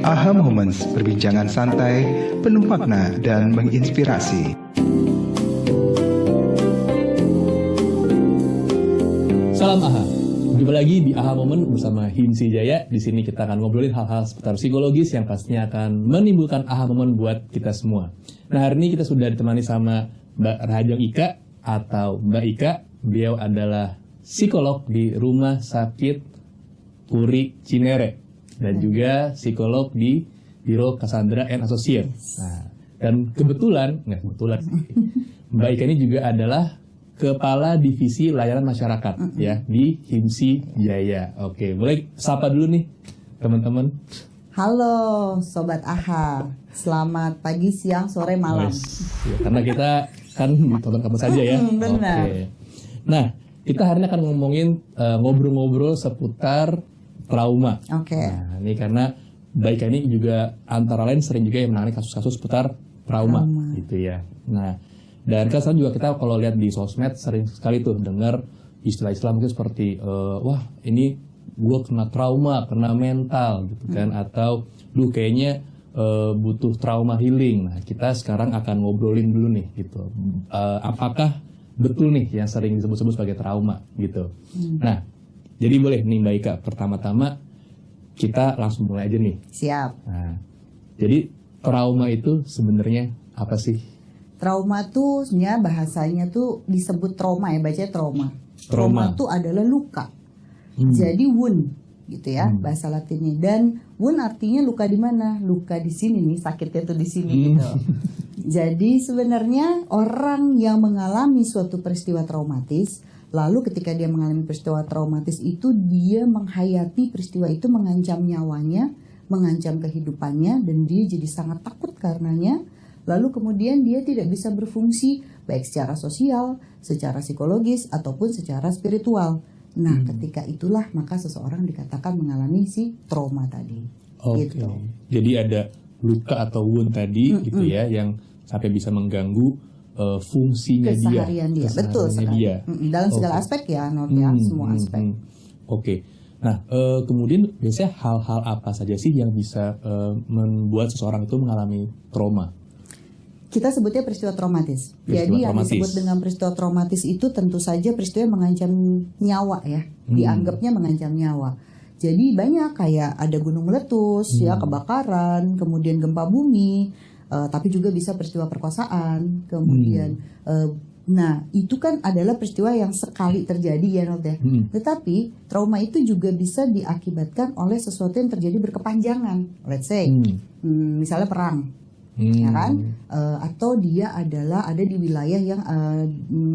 AHA Moments, perbincangan santai, penuh makna dan menginspirasi. Salam AHA. Jumpa lagi di AHA Moment bersama Himsi Jaya. Di sini kita akan ngobrolin hal-hal seputar psikologis yang pastinya akan menimbulkan AHA Moment buat kita semua. Nah, hari ini kita sudah ditemani sama Mbak Rahajeng Ika atau Mbak Ika. Beliau adalah psikolog di Rumah Sakit Uri Cinere dan juga psikolog di Biro Cassandra and Associates. Nah, dan kebetulan Mbak Ika ini juga adalah Kepala Divisi Layanan Masyarakat ya di Himsi Jaya. Oke, boleh sapa dulu nih teman-teman. Halo Sobat AHA, selamat pagi, siang, sore, malam. Ya, karena kita kan di kapan-kapan saja ya. Benar. Oke. Nah, kita hari ini akan ngomongin ngobrol-ngobrol seputar trauma. Oke. Nah, ini karena Mbak Ika ini juga antara lain sering juga yang menangani kasus-kasus seputar trauma gitu ya. Nah, dan kan sekarang juga kita kalau lihat di sosmed sering sekali tuh dengar istilah-istilah mungkin seperti wah ini gue kena trauma, kena mental gitu kan, atau lu kayaknya butuh trauma healing. Nah, kita sekarang akan ngobrolin dulu nih gitu. Apakah betul nih yang sering disebut-sebut sebagai trauma gitu. Nah, jadi boleh nih Mbak Ika, pertama-tama kita langsung mulai aja nih. Siap. Nah, jadi trauma itu sebenarnya apa sih? Trauma tuh sebenarnya bahasanya tuh disebut trauma ya, bacanya trauma. Trauma tuh adalah luka. Jadi wound gitu ya bahasa Latinnya. Dan wound artinya luka di mana? Luka di sini nih, sakitnya tuh di sini gitu. Jadi sebenarnya orang yang mengalami suatu peristiwa traumatis, lalu ketika dia mengalami peristiwa traumatis itu, dia menghayati peristiwa itu mengancam nyawanya, mengancam kehidupannya, dan dia jadi sangat takut karenanya. Lalu kemudian dia tidak bisa berfungsi baik secara sosial, secara psikologis, ataupun secara spiritual. Nah, ketika itulah maka seseorang dikatakan mengalami si trauma tadi. Oke. Gitu. Jadi ada luka atau wound tadi gitu ya, yang sampai bisa mengganggu fungsinya Keseharian dia. Betul sekali. Dia. Dalam segala aspek ya, ya semua aspek. Oke. Nah, kemudian biasanya hal-hal apa saja sih yang bisa membuat seseorang itu mengalami trauma? Kita sebutnya peristiwa traumatis. Jadi yang disebut dengan peristiwa traumatis itu tentu saja peristiwa yang mengancam nyawa ya. Dianggapnya mengancam nyawa. Jadi banyak kayak ada gunung meletus, ya kebakaran, kemudian gempa bumi, tapi juga bisa peristiwa perkosaan, kemudian nah itu kan adalah peristiwa yang sekali terjadi ya Not ya. Tetapi trauma itu juga bisa diakibatkan oleh sesuatu yang terjadi berkepanjangan. Let's say misalnya perang. Ya kan, atau dia adalah ada di wilayah yang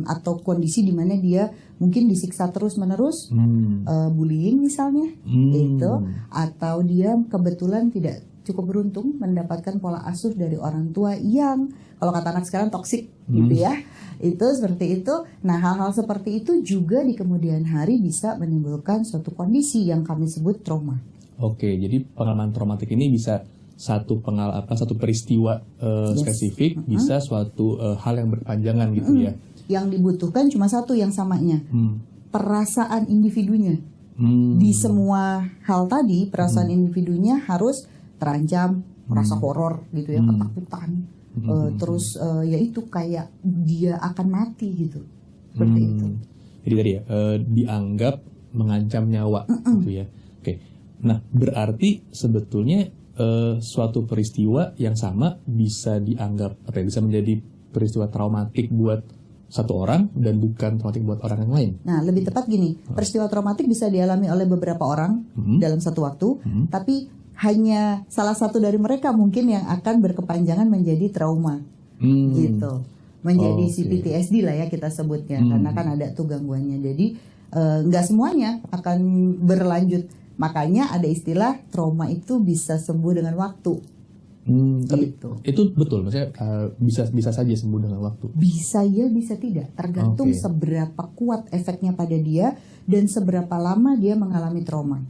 atau kondisi di mana dia mungkin disiksa terus menerus, bullying misalnya, gitu, atau dia kebetulan tidak cukup beruntung mendapatkan pola asuh dari orang tua yang kalau kata anak sekarang toksik, gitu ya, itu seperti itu. Nah, hal-hal seperti itu juga di kemudian hari bisa menimbulkan suatu kondisi yang kami sebut trauma. Oke, jadi pengalaman traumatik ini bisa satu peristiwa spesifik, bisa suatu hal yang berkepanjangan gitu ya. Yang dibutuhkan cuma satu yang samanya, perasaan individunya. Di semua hal tadi, perasaan individunya harus terancam, merasa horor gitu ya, ketakutan. Terus ya itu kayak dia akan mati gitu, seperti itu. Jadi tadi ya dianggap mengancam nyawa gitu ya. Oke, nah berarti sebetulnya suatu peristiwa yang sama bisa dianggap bisa menjadi peristiwa traumatik buat satu orang dan bukan traumatik buat orang yang lain. Nah, lebih tepat gini, peristiwa traumatik bisa dialami oleh beberapa orang dalam satu waktu, tapi hanya salah satu dari mereka mungkin yang akan berkepanjangan menjadi trauma, gitu, menjadi si PTSD lah ya kita sebutnya, karena kan ada tuh gangguannya. Jadi nggak semuanya akan berlanjut. Makanya ada istilah trauma itu bisa sembuh dengan waktu. Gitu. Itu betul, maksudnya bisa saja sembuh dengan waktu. Bisa ya, bisa tidak, tergantung seberapa kuat efeknya pada dia dan seberapa lama dia mengalami trauma.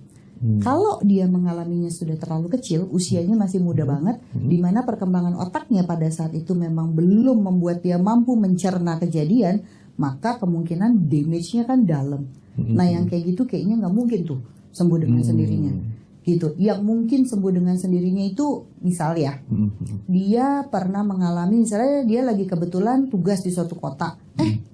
Kalau dia mengalaminya sudah terlalu kecil, usianya masih muda banget, di mana perkembangan otaknya pada saat itu memang belum membuat dia mampu mencerna kejadian, maka kemungkinan damage-nya kan dalam. Nah yang kayak gitu kayaknya nggak mungkin tuh sembuh dengan sendirinya. gitu, yang mungkin sembuh dengan sendirinya. Itu misal ya, dia pernah mengalami, misalnya dia lagi kebetulan tugas di suatu kota,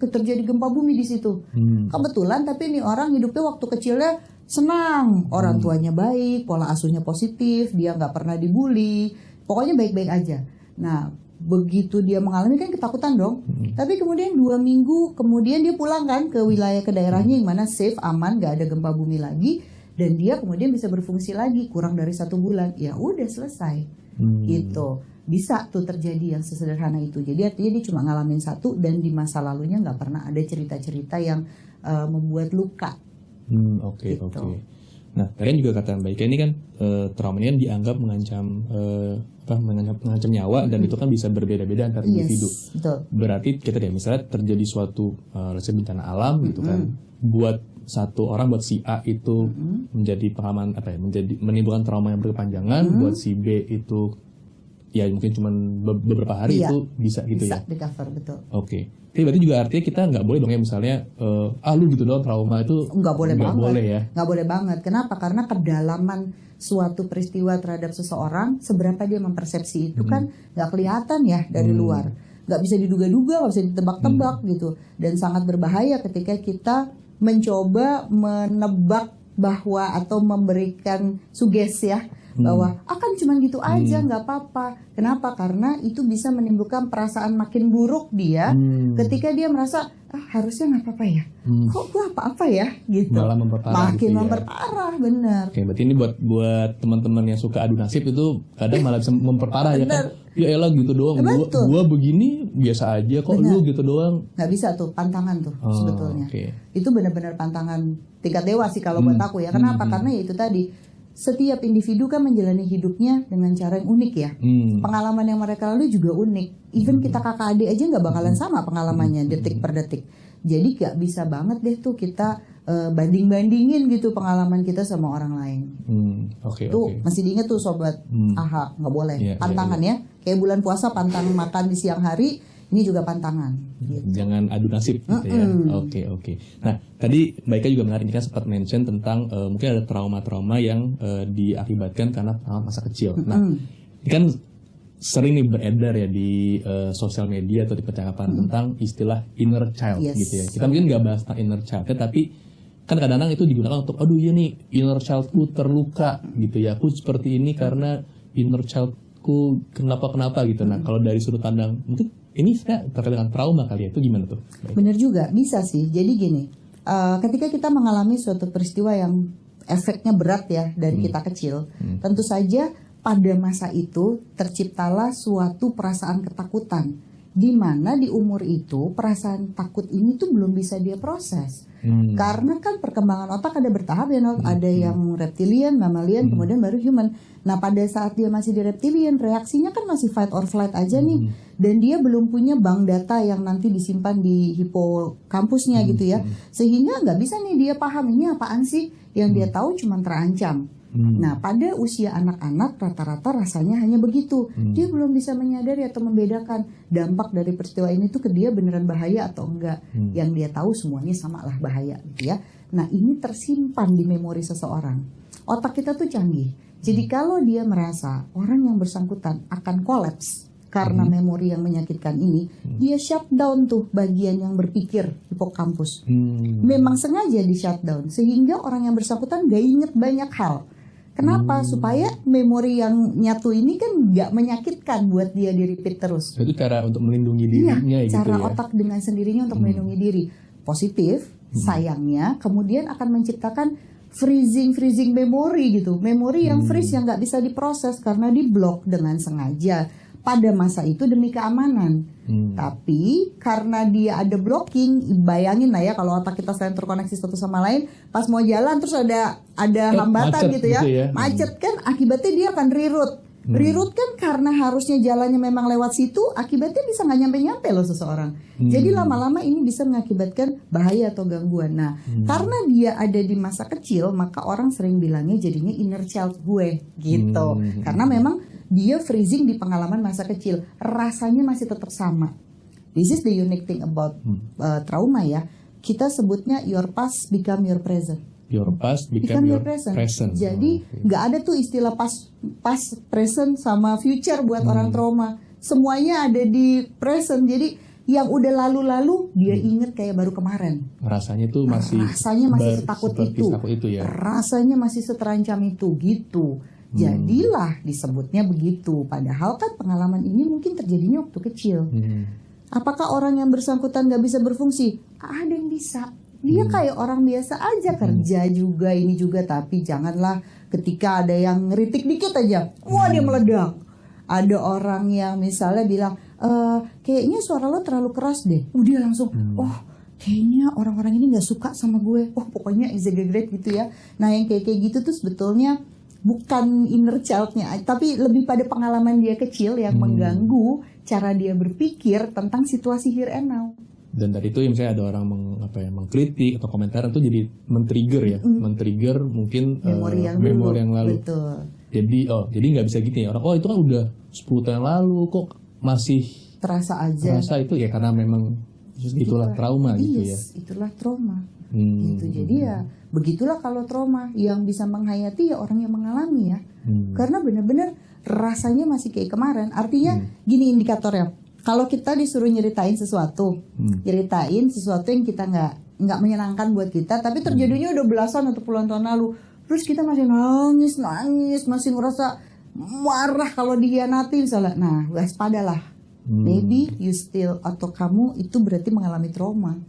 terjadi gempa bumi di situ, kebetulan, tapi ini orang hidupnya waktu kecilnya senang, orang tuanya baik, pola asuhnya positif, dia nggak pernah dibully, pokoknya baik-baik aja. Nah, begitu dia mengalami kan ketakutan dong, tapi kemudian 2 minggu kemudian dia pulang kan ke wilayah, ke daerahnya yang mana safe, aman, nggak ada gempa bumi lagi. Dan dia kemudian bisa berfungsi lagi kurang dari 1 bulan, ya udah selesai, gitu. Bisa tuh terjadi yang sesederhana itu. Jadi artinya dia cuma ngalamin satu dan di masa lalunya nggak pernah ada cerita-cerita yang membuat luka. Oke. Gitu. Nah, kalian juga kata Mbak Ika ini kan trauma ini kan dianggap mengancam nyawa, dan itu kan bisa berbeda-beda antar individu. Betul. Berarti kita deh misalnya terjadi suatu bencana alam gitu kan, buat satu orang, buat si A itu menjadi pengalaman menimbulkan trauma yang berkepanjangan, buat si B itu ya mungkin cuma beberapa hari itu bisa gitu bisa ya. di cover, betul. Oke. Jadi berarti juga artinya kita nggak boleh dong ya misalnya lu gitu doang trauma itu nggak boleh banget. Boleh ya. Nggak boleh banget. Kenapa? Karena kedalaman suatu peristiwa terhadap seseorang, seberapa dia mempersepsi itu kan nggak kelihatan ya dari luar, nggak bisa diduga-duga, nggak bisa ditebak-tebak gitu, dan sangat berbahaya ketika kita mencoba menebak bahwa atau memberikan sugesti ya bahwa akan cuman gitu aja, nggak apa-apa. Kenapa? Karena itu bisa menimbulkan perasaan makin buruk dia ketika dia merasa harusnya nggak apa-apa ya, kok gua apa-apa ya gitu, malah memperparah makin gitu memperparah, benar. Oke, berarti ini buat teman-teman yang suka adu nasib itu kadang malah bisa memperparah ya kan. Ya elah gitu doang, gua begini biasa aja kok, lu gitu doang. Nggak bisa tuh, pantangan tuh sebetulnya. Itu benar-benar pantangan tingkat dewa sih kalau buat aku ya. Kenapa? Karena ya itu tadi, setiap individu kan menjalani hidupnya dengan cara yang unik ya. Pengalaman yang mereka lalui juga unik. Even kita kakak adik aja nggak bakalan sama pengalamannya detik per detik. Jadi nggak bisa banget deh tuh kita banding-bandingin gitu pengalaman kita sama orang lain. Tuh masih diingat tuh sobat AHA, nggak boleh. Pantangan ya. Kayak bulan puasa pantang makan di siang hari, ini juga pantangan. Gitu. Jangan adu nasib gitu ya. Oke. Nah, tadi Mbak Ika juga menarik kan sempat mention tentang mungkin ada trauma-trauma yang diakibatkan karena masa kecil. Nah, ini kan sering nih beredar ya di sosial media atau di percakapan tentang istilah inner child gitu ya. Kita mungkin nggak bahas tentang inner child, tapi kan kadang-kadang itu digunakan untuk aduh ya nih inner childku terluka gitu ya. Aku seperti ini karena inner childku kenapa gitu. Nah, kalau dari sudut pandang mungkin ini sebenarnya terkait dengan trauma kali ya, itu gimana tuh? Bener juga, bisa sih. Jadi gini, ketika kita mengalami suatu peristiwa yang efeknya berat ya dari kita kecil, tentu saja pada masa itu terciptalah suatu perasaan ketakutan, di mana di umur itu perasaan takut ini tuh belum bisa dia proses. Karena kan perkembangan otak ada bertahap ya, ada yang reptilian, mammalian, kemudian baru human. Nah pada saat dia masih di reptilian, reaksinya kan masih fight or flight aja nih, dan dia belum punya bank data yang nanti disimpan di hipokampusnya gitu ya, sehingga nggak bisa nih dia paham ini apaan sih, yang dia tahu cuma terancam. Nah pada usia anak-anak rata-rata rasanya hanya begitu, dia belum bisa menyadari atau membedakan dampak dari peristiwa ini tuh ke dia beneran bahaya atau enggak. Yang dia tahu semuanya sama lah bahaya gitu ya. Nah ini tersimpan di memori seseorang. Otak kita tuh canggih, jadi kalau dia merasa orang yang bersangkutan akan kolaps karena memori yang menyakitkan ini, dia shutdown tuh bagian yang berpikir, hipokampus. Memang sengaja di shutdown sehingga orang yang bersangkutan gak inget banyak hal. Kenapa? Supaya memori yang nyatu ini kan nggak menyakitkan buat dia di-repeat terus. Itu cara untuk melindungi dirinya gitu ya. Cara otak dengan sendirinya untuk melindungi diri. Positif, sayangnya kemudian akan menciptakan freezing memori gitu. Memori yang freeze yang nggak bisa diproses karena di-block dengan sengaja pada masa itu demi keamanan. Tapi karena dia ada blocking, bayangin lah ya kalau otak kita selain terkoneksi satu sama lain, pas mau jalan terus ada hambatan gitu ya. Macet kan akibatnya dia akan reroute. Reroute kan karena harusnya jalannya memang lewat situ, akibatnya bisa nggak nyampe-nyampe loh seseorang. Jadi lama-lama ini bisa mengakibatkan bahaya atau gangguan. Nah, karena dia ada di masa kecil, maka orang sering bilangnya jadinya inner child gue gitu. Karena memang dia freezing di pengalaman masa kecil, rasanya masih tetap sama. This is the unique thing about trauma ya. Kita sebutnya your past become your present. Your past become your present. Jadi nggak ada tuh istilah past, present sama future buat orang trauma. Semuanya ada di present. Jadi yang udah lalu-lalu dia inget kayak baru kemarin. Rasanya tuh masih setakut itu. Ya. Rasanya masih seterancam itu gitu. Jadilah disebutnya begitu. Padahal kan pengalaman ini mungkin terjadinya waktu kecil. Apakah orang yang bersangkutan nggak bisa berfungsi? Ada yang bisa. Dia kayak orang biasa aja, kerja juga, ini juga. Tapi janganlah ketika ada yang ngeritik dikit aja, wah dia meledak. Ada orang yang misalnya bilang, kayaknya suara lo terlalu keras deh. Dia langsung, oh kayaknya orang-orang ini gak suka sama gue. Oh pokoknya exaggerate gitu ya. Nah yang kayak gitu tuh sebetulnya bukan inner child-nya, tapi lebih pada pengalaman dia kecil yang mengganggu cara dia berpikir tentang situasi here and now. Dan dari itu misalnya ada orang mengkritik atau komentar itu jadi men-trigger mungkin memori yang lalu. Betul. Jadi nggak bisa gitu ya, orang itu kan udah 10 tahun yang lalu kok masih terasa itu ya karena memang itulah trauma gitu ya. Itulah trauma. Gitu. Jadi ya begitulah kalau trauma, yang bisa menghayati ya orang yang mengalami ya. Karena benar-benar rasanya masih kayak kemarin. Artinya gini indikatornya. Kalau kita disuruh nyeritain sesuatu yang kita nggak menyenangkan buat kita, tapi terjadinya udah belasan atau puluhan tahun lalu, terus kita masih nangis, masih ngerasa marah kalau dihianati misalnya. Nah, waspadalah. Maybe you still, atau kamu itu berarti mengalami trauma.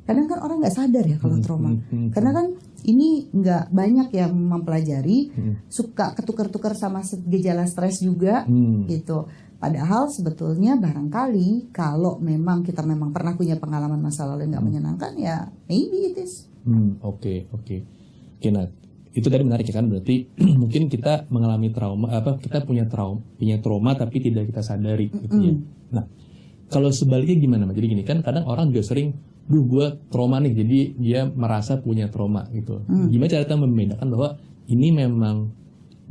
Kadang kan orang nggak sadar ya kalau trauma. Karena kan ini nggak banyak yang mempelajari, suka ketukar-tukar sama gejala stres juga, gitu. Padahal sebetulnya barangkali kalau memang kita pernah punya pengalaman masa lalu yang nggak menyenangkan, ya maybe it is. Oke. Nah itu tadi menarik ya kan, berarti mungkin kita mengalami trauma, kita punya trauma tapi tidak kita sadari gitu ya. Nah kalau sebaliknya gimana? Jadi gini kan kadang orang juga sering, gue trauma nih, jadi dia merasa punya trauma gitu. Gimana cara kita membedakan bahwa ini memang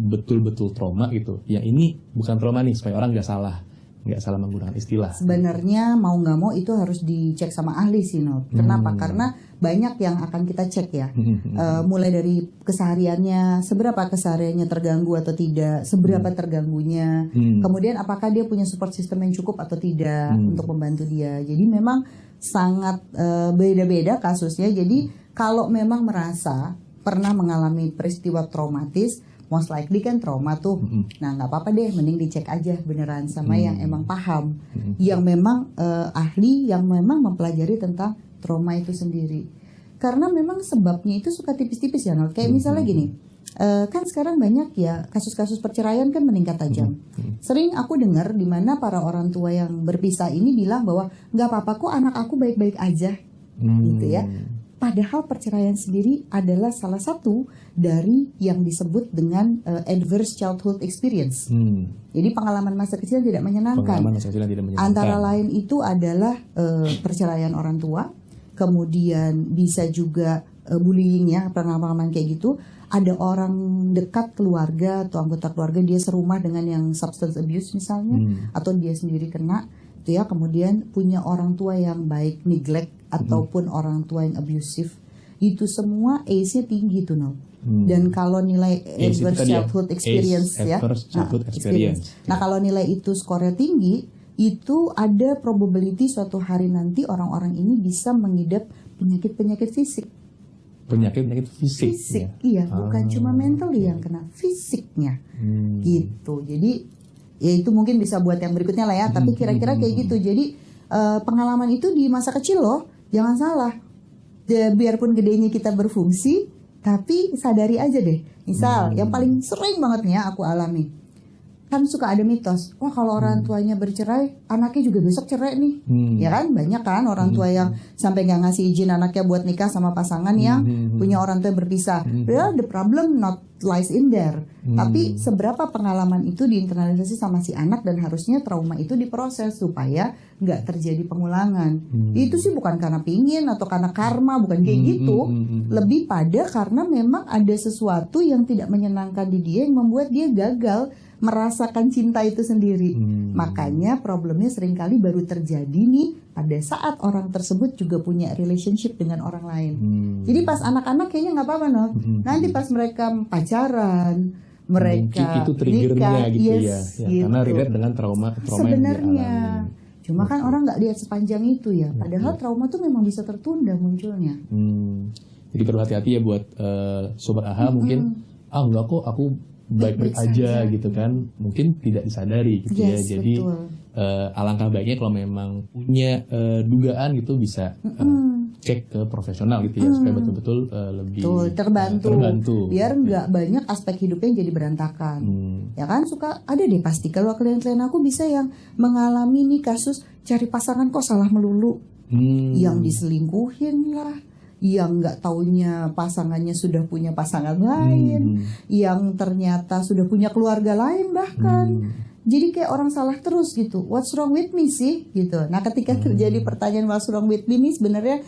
betul-betul trauma gitu, yang ini bukan trauma nih, supaya orang nggak salah menggunakan istilah. Sebenarnya mau nggak mau itu harus dicek sama ahli sih, no. Kenapa? Karena banyak yang akan kita cek ya. Mulai dari kesehariannya, seberapa kesehariannya terganggu atau tidak, seberapa terganggunya. Kemudian apakah dia punya support system yang cukup atau tidak untuk membantu dia. Jadi memang sangat beda-beda kasusnya. Jadi kalau memang merasa pernah mengalami peristiwa traumatis, most likely kan trauma tuh. Nah nggak apa-apa deh, mending dicek aja beneran sama yang emang paham, yang memang ahli, yang memang mempelajari tentang trauma itu sendiri. Karena memang sebabnya itu suka tipis-tipis ya, Nol. Kayak misalnya gini, kan sekarang banyak ya kasus-kasus perceraian kan meningkat tajam. Sering aku dengar di mana para orang tua yang berpisah ini bilang bahwa nggak apa-apa kok, anak aku baik-baik aja, gitu ya. Padahal perceraian sendiri adalah salah satu dari yang disebut dengan adverse childhood experience. Jadi pengalaman masa kecil yang tidak menyenangkan. Antara lain itu adalah perceraian orang tua, kemudian bisa juga bullying ya, pengalaman kayak gitu. Ada orang dekat keluarga atau anggota keluarga dia serumah dengan yang substance abuse misalnya, atau dia sendiri kena. Itu ya, kemudian punya orang tua yang baik, neglect, ataupun orang tua yang abusive, itu semua ACE-nya tinggi tuh, no. Dan kalau nilai adverse childhood experience experience. Nah kalau nilai itu skornya tinggi, itu ada probability suatu hari nanti orang-orang ini bisa mengidap penyakit fisik. Penyakit fisik ya? Iya, bukan cuma mental yang kena, fisiknya, gitu. Jadi ya itu mungkin bisa buat yang berikutnya lah ya, tapi kira-kira kayak gitu. Jadi pengalaman itu di masa kecil loh, jangan salah. Biarpun gedenya kita berfungsi, tapi sadari aja deh. Misal yang paling sering banget nih ya aku alami, kan suka ada mitos, wah kalau orang tuanya bercerai, anaknya juga besok cerai nih. Ya kan, banyak kan orang tua yang sampai gak ngasih izin anaknya buat nikah sama pasangan yang punya orang tua yang berpisah. Well, the problem not lies in there. Tapi seberapa pengalaman itu diinternalisasi sama si anak, dan harusnya trauma itu diproses supaya gak terjadi pengulangan. Itu sih bukan karena pingin atau karena karma, bukan kayak gitu. Lebih pada karena memang ada sesuatu yang tidak menyenangkan di dia yang membuat dia gagal merasakan cinta itu sendiri. Makanya problemnya seringkali baru terjadi nih pada saat orang tersebut juga punya relationship dengan orang lain. Jadi pas anak-anak kayaknya nggak apa-apa, no. Nanti pas mereka pacaran, mereka mungkin itu triggernya nikah, gitu yes, ya, gitu. karena relate dengan trauma Sebenarnya. yang dialami. Cuma kan orang nggak lihat sepanjang itu ya. Padahal trauma tuh memang bisa tertunda munculnya. Jadi perlu hati-hati ya buat sobat AHA mungkin enggak kok aku baik-baik aja gitu kan, mungkin tidak disadari gitu ya. Yes, Jadi betul. alangkah baiknya kalau memang punya dugaan gitu bisa cek ke profesional gitu ya, supaya betul-betul lebih terbantu. Biar nggak banyak aspek hidupnya jadi berantakan. Ya kan suka ada deh pasti kalau klien-klien aku bisa yang mengalami nih kasus cari pasangan kok salah melulu, yang diselingkuhin lah, yang nggak taunya pasangannya sudah punya pasangan lain, yang ternyata sudah punya keluarga lain bahkan. Jadi kayak orang salah terus gitu. What's wrong with me sih gitu. Nah ketika terjadi pertanyaan what's wrong with me ini sebenarnya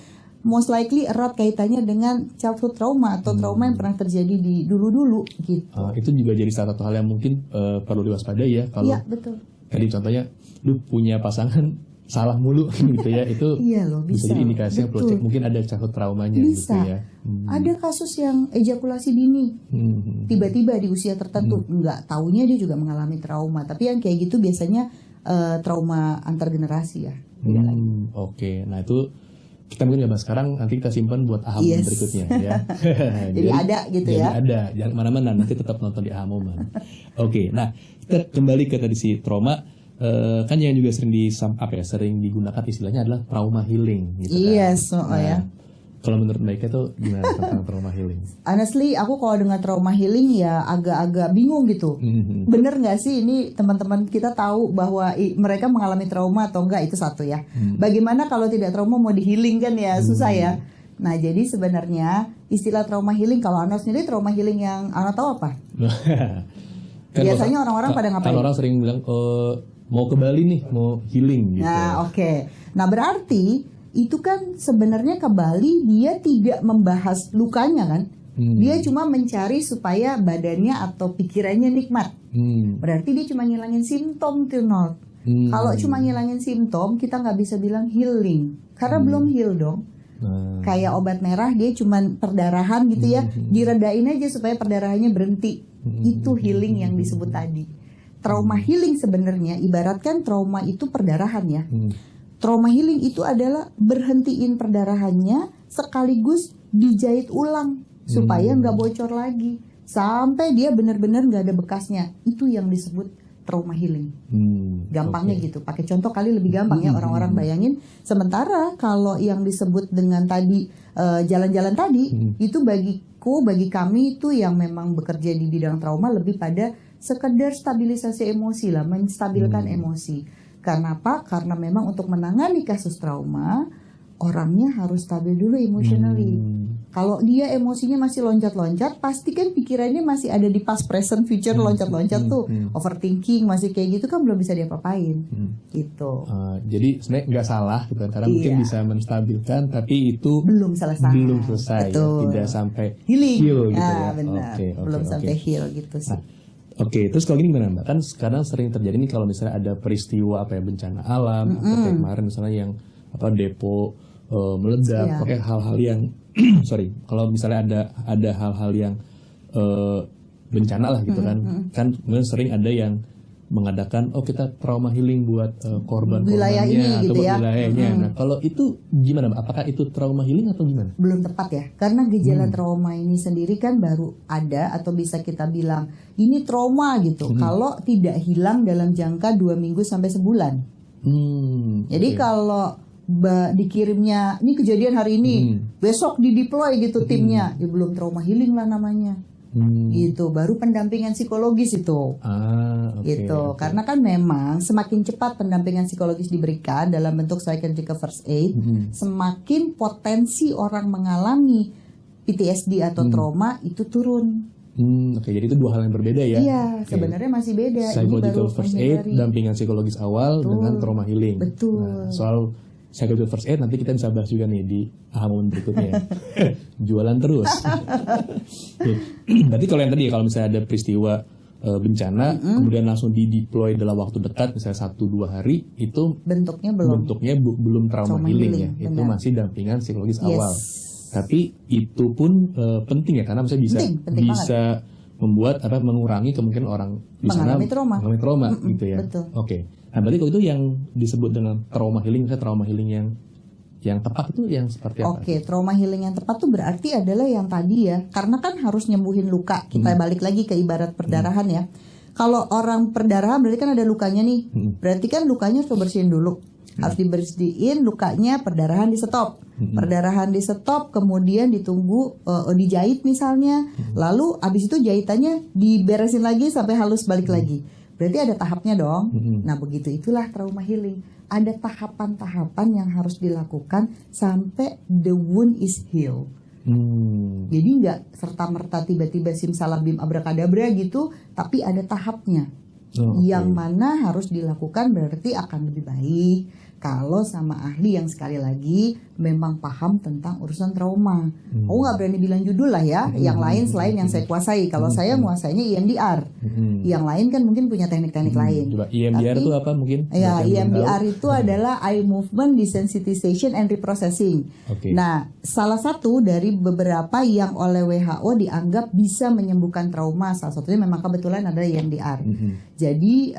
most likely erat kaitannya dengan childhood trauma atau trauma yang pernah terjadi di dulu-dulu gitu. Itu juga jadi salah satu hal yang mungkin perlu diwaspadai ya, kalau Iya betul. tadi contohnya lu punya pasangan salah mulu gitu ya, itu Iya loh, bisa bisa. jadi indikasi yang perlu Betul. cek, mungkin ada childhood traumanya Bisa. gitu ya. Ada kasus yang ejakulasi dini, tiba-tiba di usia tertentu, nggak taunya dia juga mengalami trauma. Tapi yang kayak gitu biasanya trauma antar generasi ya. Beda lagi. Oke, nah itu kita mungkin nggak bahas sekarang, nanti kita simpan buat AHA Moment Yes. berikutnya ya. Jadi ada gitu jadi ya. ada, jangan mana-mana, nanti tetap nonton di AHA Moment. Oke, nah kita kembali ke tadi si trauma. Kan yang juga sering digunakan istilahnya adalah trauma healing gitu kan. Yes, ya. Kalau menurut mereka tuh gimana tentang trauma healing? Honestly, aku kalau dengan trauma healing ya agak-agak bingung gitu. Bener nggak sih ini teman-teman kita tahu bahwa mereka mengalami trauma atau enggak, itu satu ya. Bagaimana kalau tidak trauma mau di healing kan ya susah ya. Nah jadi sebenarnya istilah trauma healing, kalau Anas sendiri trauma healing yang Anas tahu apa? Biasanya orang-orang pada ngapain? Kan orang sering bilang mau ke Bali nih, mau healing gitu. Nah oke. Nah berarti itu kan sebenarnya ke Bali dia tidak membahas lukanya kan. Dia cuma mencari supaya badannya atau pikirannya nikmat. Berarti dia cuma ngilangin simptom tuh Not. Kalau cuma ngilangin simptom kita nggak bisa bilang healing. Karena belum heal dong. Kayak obat merah dia cuma perdarahan gitu ya. Diredain aja supaya perdarahannya berhenti. Itu healing yang disebut tadi. Trauma healing sebenarnya ibaratkan trauma itu perdarahan ya. Trauma healing itu adalah berhentiin perdarahannya sekaligus dijahit ulang supaya nggak bocor lagi sampai dia benar-benar nggak ada bekasnya. Itu yang disebut trauma healing. Gampangnya gitu. Pakai contoh kali lebih gampang ya orang-orang bayangin. Sementara kalau yang disebut dengan tadi jalan-jalan tadi itu bagi kami itu yang memang bekerja di bidang trauma lebih pada sekedar stabilisasi emosi lah, menstabilkan emosi. Karena apa? Karena memang untuk menangani kasus trauma, orangnya harus stabil dulu emotionally. Kalau dia emosinya masih loncat-loncat, pasti kan pikirannya masih ada di past, present, future, loncat-loncat tuh. Overthinking, masih kayak gitu kan belum bisa diapa-apain. Gitu. Jadi sebenarnya nggak salah gitu kan, karena mungkin bisa menstabilkan, tapi itu belum selesai. Ya, tidak sampai healing. Heal gitu ya. Benar. Belum sampai heal gitu sih. Oke, terus kalau gini gimana Mbak? Kan sekarang sering terjadi nih kalau misalnya ada peristiwa bencana alam, atau kayak kemarin misalnya yang depo meledak, pakai hal-hal yang kalau misalnya ada hal-hal yang bencana lah gitu kan kemudian sering ada yang mengadakan kita trauma healing buat wilayah ini atau gitu ya. wilayahnya. Nah kalau itu gimana Mbak? Apakah itu trauma healing atau gimana? Belum tepat ya, karena gejala trauma ini sendiri kan baru ada atau bisa kita bilang ini trauma gitu kalau tidak hilang dalam jangka 2 minggu sampai sebulan. Jadi kalau dikirimnya ini kejadian hari ini, besok dideploy gitu timnya, ya belum trauma healing lah namanya. Gitu, baru pendampingan psikologis itu. Gitu. Karena kan memang semakin cepat pendampingan psikologis diberikan dalam bentuk psychiatric first aid, semakin potensi orang mengalami PTSD atau trauma itu turun. Jadi itu dua hal yang berbeda ya. Iya, sebenarnya masih beda. Psychological first aid, menghindari. dampingan psikologis awal dengan trauma healing. Betul. Nah, soal psychological first aid nanti kita bisa bahas juga nih di AHA Moment berikutnya. Jualan terus. Berarti kalau yang tadi kalau misalnya ada peristiwa bencana, kemudian langsung di-deploy dalam waktu dekat, misalnya 1-2 hari, itu bentuknya belum trauma healing ya, healing, itu benar. masih dampingan psikologis Yes. awal. Tapi itu pun penting ya, karena misalnya Penting bisa membuat mengurangi kemungkinan orang di sana mengalami trauma gitu ya. Betul. Oke. Nah, berarti kalau itu yang disebut dengan trauma healing, misalnya trauma healing yang tepat itu yang seperti apa? Oke, trauma healing yang tepat tuh berarti adalah yang tadi ya, karena kan harus nyembuhin luka. Kita balik lagi ke ibarat perdarahan ya. Kalau orang perdarahan berarti kan ada lukanya nih. Berarti kan lukanya harus bersihin dulu. Harus dibersihin lukanya, perdarahan di stop. Perdarahan di stop, kemudian ditunggu dijahit misalnya. Lalu abis itu jahitannya diberesin lagi sampai halus balik lagi. Berarti ada tahapnya dong. Nah, begitu itulah trauma healing. Ada tahapan-tahapan yang harus dilakukan sampai the wound is healed. Jadi nggak serta-merta tiba-tiba simsalabim abrakadabra gitu, tapi ada tahapnya. Yang mana harus dilakukan berarti akan lebih baik kalau sama ahli yang sekali lagi memang paham tentang urusan trauma. Aku nggak berani bilang judul lah ya, yang lain selain yang saya kuasai. Kalau saya menguasainya EMDR, yang lain kan mungkin punya teknik-teknik lain. Coba EMDR itu apa mungkin? Ya, EMDR itu adalah eye movement desensitization and reprocessing. Nah, salah satu dari beberapa yang oleh WHO dianggap bisa menyembuhkan trauma, salah satunya memang kebetulan ada EMDR. Jadi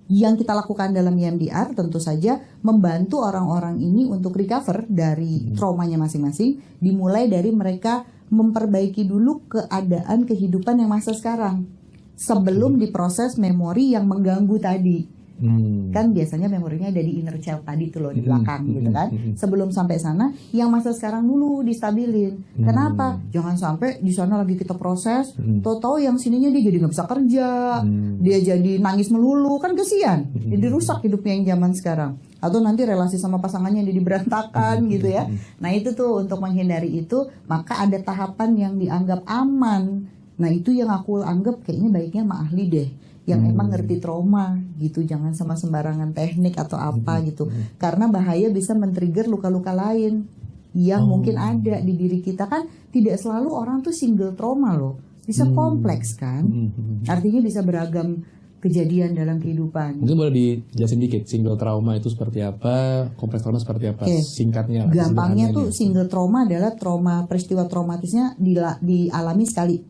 yang kita lakukan dalam EMDR tentu saja membantu orang-orang ini untuk recover dari traumanya masing-masing, dimulai dari mereka memperbaiki dulu keadaan kehidupan yang masa sekarang sebelum diproses memori yang mengganggu tadi. Kan biasanya memorinya ada di inner child tadi tuh loh, di belakang gitu kan. Sebelum sampai sana, yang masa sekarang dulu distabilin. Kenapa? Jangan sampai di sana lagi kita proses, tahu-tahu yang sininya dia jadi nggak bisa kerja, dia jadi nangis melulu, kan kesian. Jadi rusak hidupnya yang zaman sekarang. Atau nanti relasi sama pasangannya jadi berantakan gitu ya. Nah itu tuh untuk menghindari itu, maka ada tahapan yang dianggap aman. Nah itu yang aku anggap kayaknya baiknya sama ahli deh, yang emang ngerti trauma gitu, jangan sama sembarangan teknik atau apa gitu, karena bahaya bisa men-trigger luka-luka lain yang mungkin ada di diri kita. Kan tidak selalu orang tuh single trauma loh, bisa kompleks kan, artinya bisa beragam kejadian dalam kehidupan. Mungkin boleh dijelasin dikit single trauma itu seperti apa, kompleks trauma seperti apa, singkatnya. Gampangnya tuh single trauma adalah trauma, peristiwa traumatisnya dialami sekali,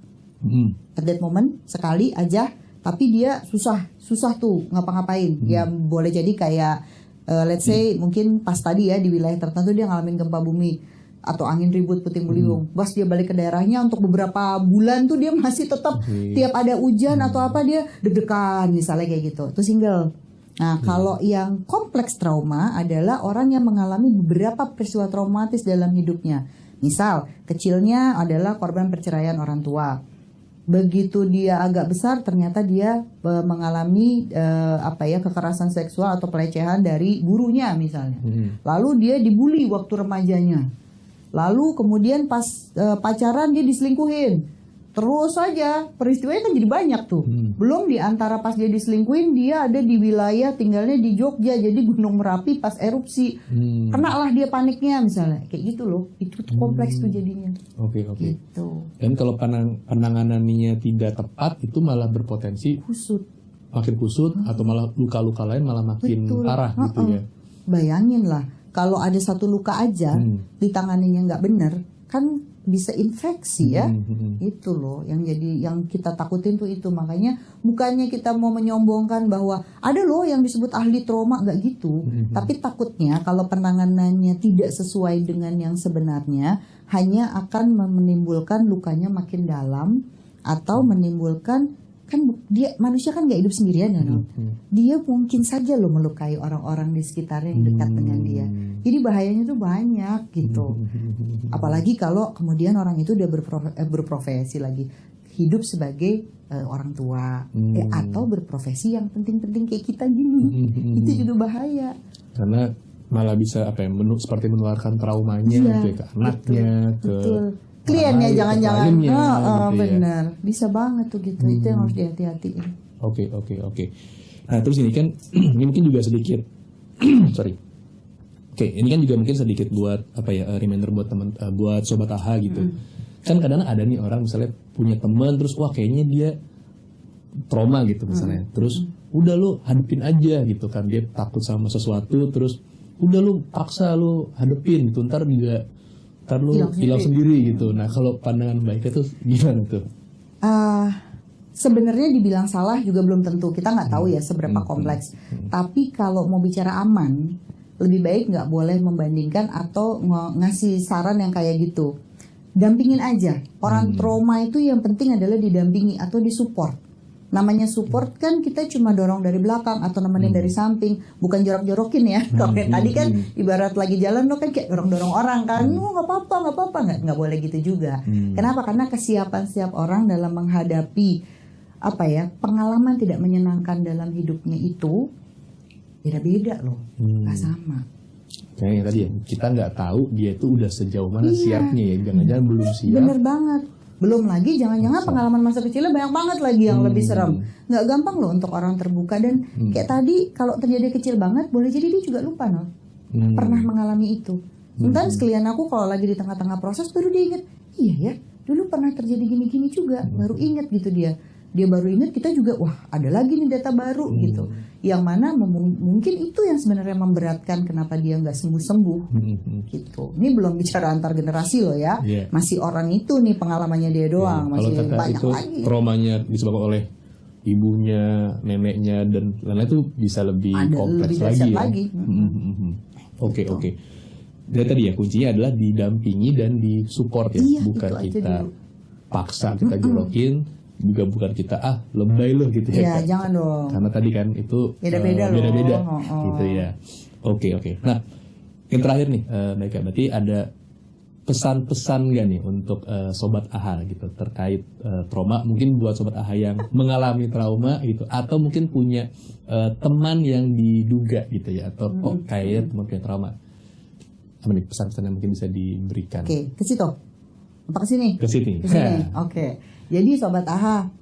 at that moment sekali aja. Tapi dia susah tuh ngapa-ngapain. Dia boleh jadi kayak let's say mungkin pas tadi ya di wilayah tertentu dia ngalamin gempa bumi atau angin ribut puting beliung. Pas dia balik ke daerahnya untuk beberapa bulan tuh dia masih tetap tiap ada hujan atau apa dia deg-degan misalnya kayak gitu. Itu single. Nah, kalau yang kompleks trauma adalah orang yang mengalami beberapa peristiwa traumatis dalam hidupnya. Misal, kecilnya adalah korban perceraian orang tua. Begitu dia agak besar ternyata dia mengalami kekerasan seksual atau pelecehan dari gurunya misalnya. Lalu dia dibully waktu remajanya. Lalu kemudian pas pacaran dia diselingkuhin. Terus saja peristiwanya kan jadi banyak tuh. Belum di antara pas dia diselingkuhin, dia ada di wilayah tinggalnya di Jogja, jadi Gunung Merapi pas erupsi. Kena lah dia paniknya misalnya. Kayak gitu loh. Itu tuh kompleks tuh jadinya. Oke. Gitu. Dan kalau penanganannya tidak tepat itu malah berpotensi makin kusut atau malah luka-luka lain malah makin parah gitu ya. Bayangin lah, kalau ada satu luka aja ditanganinya nggak bener, kan bisa infeksi ya. Itu loh yang kita takutin tuh itu. Makanya bukannya kita mau menyombongkan bahwa ada loh yang disebut ahli trauma, nggak gitu. Tapi takutnya kalau penanganannya tidak sesuai dengan yang sebenarnya, hanya akan menimbulkan lukanya makin dalam atau menimbulkan, kan dia manusia kan nggak hidup sendirian ya, dia mungkin saja loh melukai orang-orang di sekitarnya yang dekat dengan dia. Jadi bahayanya tuh banyak gitu. Apalagi kalau kemudian orang itu udah berprofesi lagi, hidup sebagai orang tua atau berprofesi yang penting-penting kayak kita gini, itu juga bahaya. Karena malah bisa seperti menularkan traumanya gitu ya, ke anaknya, ke kliennya, jangan-jangan gitu benar ya. Bisa banget tuh gitu. Itu yang harus dihati-hatiin. Oke. Nah terus ini kan ini mungkin juga sedikit ini kan juga mungkin sedikit buat reminder buat buat sobat AHA gitu. Kan kadang ada nih orang misalnya punya teman terus wah kayaknya dia trauma gitu misalnya. Terus udah lu hadepin aja gitu kan, dia takut sama sesuatu, terus udah lu paksa lu hadepin gitu, ntar lu hilang sendiri gitu. Nah kalau pandangan Mbak Ika tuh gimana tuh? Sebenarnya dibilang salah juga belum tentu, kita nggak tahu ya seberapa kompleks. Tapi kalau mau bicara aman, lebih baik nggak boleh membandingkan atau ngasih saran yang kayak gitu. Dampingin aja. Orang trauma itu yang penting adalah didampingi atau disupport. Namanya support kan kita cuma dorong dari belakang atau nemenin dari samping, bukan jorok-jorokin ya. Kalau yang tadi kan ibarat lagi jalan lo kan kayak dorong-dorong orang kan, nggak apa-apa, nggak boleh gitu juga. Kenapa? Karena kesiapan setiap orang dalam menghadapi pengalaman tidak menyenangkan dalam hidupnya itu beda-beda loh, nggak sama. Kayaknya tadi ya, kita nggak tahu dia itu udah sejauh mana siapnya ya, jangan-jangan belum siap. Bener banget. Belum lagi jangan-jangan pengalaman masa kecilnya banyak banget lagi yang lebih serem. Nggak gampang loh untuk orang terbuka, dan kayak tadi kalau terjadi kecil banget boleh jadi dia juga lupa loh pernah mengalami itu. Sometimes klien aku kalau lagi di tengah-tengah proses baru dia inget, iya ya dulu pernah terjadi gini-gini juga, baru inget gitu dia baru inget, kita juga wah ada lagi nih data baru gitu, yang mana mungkin itu yang sebenarnya memberatkan kenapa dia nggak sembuh-sembuh gitu. Ini belum bicara antar generasi loh ya, masih orang itu nih pengalamannya dia doang, masih banyak itu lagi. Traumanya disebabkan oleh ibunya, neneknya dan lain-lain itu bisa lebih kompleks lagi. Oke. Dari tadi ya kuncinya adalah didampingi dan disupport ya, bukan kita paksa, kita jorokin, juga bukan kita lebay loh gitu ya kan? Jangan dong. Karena tadi kan itu beda-beda gitu ya. Oke. Nah yang terakhir nih Mbak Ika, berarti ada pesan-pesan gak nih untuk sobat AHA gitu terkait trauma, mungkin buat sobat AHA yang mengalami trauma gitu, atau mungkin punya teman yang diduga gitu ya, atau kok kayaknya teman punya trauma, apa nih pesan-pesan yang mungkin bisa diberikan? Oke, ke situ apa ke sini? Ke sini. Oke. Jadi sobat AHA,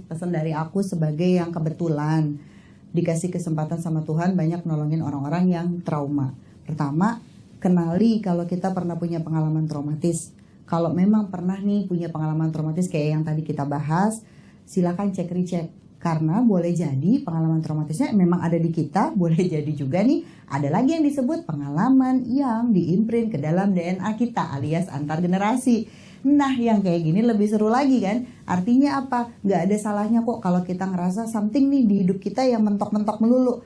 pesan dari aku sebagai yang kebetulan dikasih kesempatan sama Tuhan banyak nolongin orang-orang yang trauma. Pertama, kenali kalau kita pernah punya pengalaman traumatis. Kalau memang pernah nih punya pengalaman traumatis kayak yang tadi kita bahas, silakan cek recheck. Karena boleh jadi pengalaman traumatisnya memang ada di kita, boleh jadi juga nih ada lagi yang disebut pengalaman yang diimprint ke dalam DNA kita alias antar generasi. Nah yang kayak gini lebih seru lagi kan. Artinya apa? Gak ada salahnya kok kalau kita ngerasa something nih di hidup kita yang mentok-mentok melulu.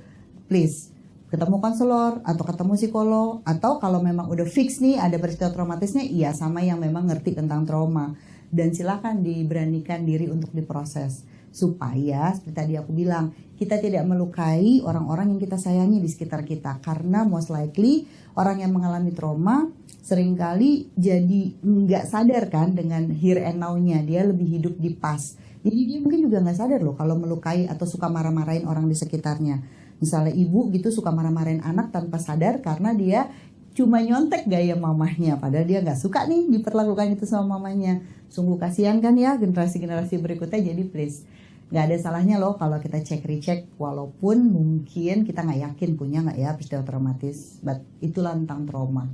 Please, ketemu konselor atau ketemu psikolog. Atau kalau memang udah fix nih ada peristiwa traumatisnya, iya sama yang memang ngerti tentang trauma. Dan silakan diberanikan diri untuk diproses. Supaya seperti tadi aku bilang, kita tidak melukai orang-orang yang kita sayangi di sekitar kita. Karena most likely orang yang mengalami trauma seringkali jadi nggak sadar kan dengan here and now-nya, dia lebih hidup di past. Jadi dia mungkin juga nggak sadar loh kalau melukai atau suka marah-marahin orang di sekitarnya. Misalnya ibu gitu suka marah-marahin anak tanpa sadar karena dia cuma nyontek gaya mamahnya, padahal dia nggak suka nih diperlakukan itu sama mamanya. Sungguh kasihan kan ya generasi-generasi berikutnya. Jadi please, nggak ada salahnya loh kalau kita cek recheck, walaupun mungkin kita nggak yakin punya nggak ya peristiwa traumatis, but itulah tentang trauma.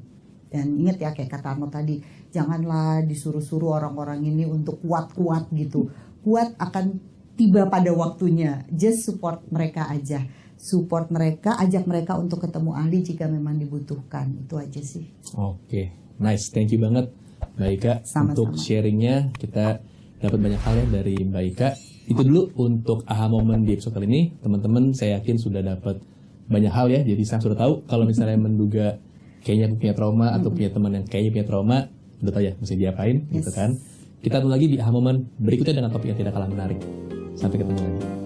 Dan ingat ya kayak kata Arno tadi, janganlah disuruh-suruh orang-orang ini untuk kuat-kuat gitu. Kuat akan tiba pada waktunya. Just support mereka aja. Support mereka, ajak mereka untuk ketemu ahli jika memang dibutuhkan. Itu aja sih. Oke, nice. Thank you banget Mbak Ika untuk sharingnya. Kita dapat banyak hal ya dari Mbak Ika. Itu dulu untuk AHA Moment di episode kali ini. Teman-teman saya yakin sudah dapat banyak hal ya. Jadi saya sudah tahu kalau misalnya menduga kayaknya punya trauma atau punya teman yang kayaknya punya trauma, udah tahu ya mesti diapain gitu kan. Kita ketemu lagi di AHA Moment berikutnya dengan topik yang tidak kalah menarik. Sampai ketemu lagi.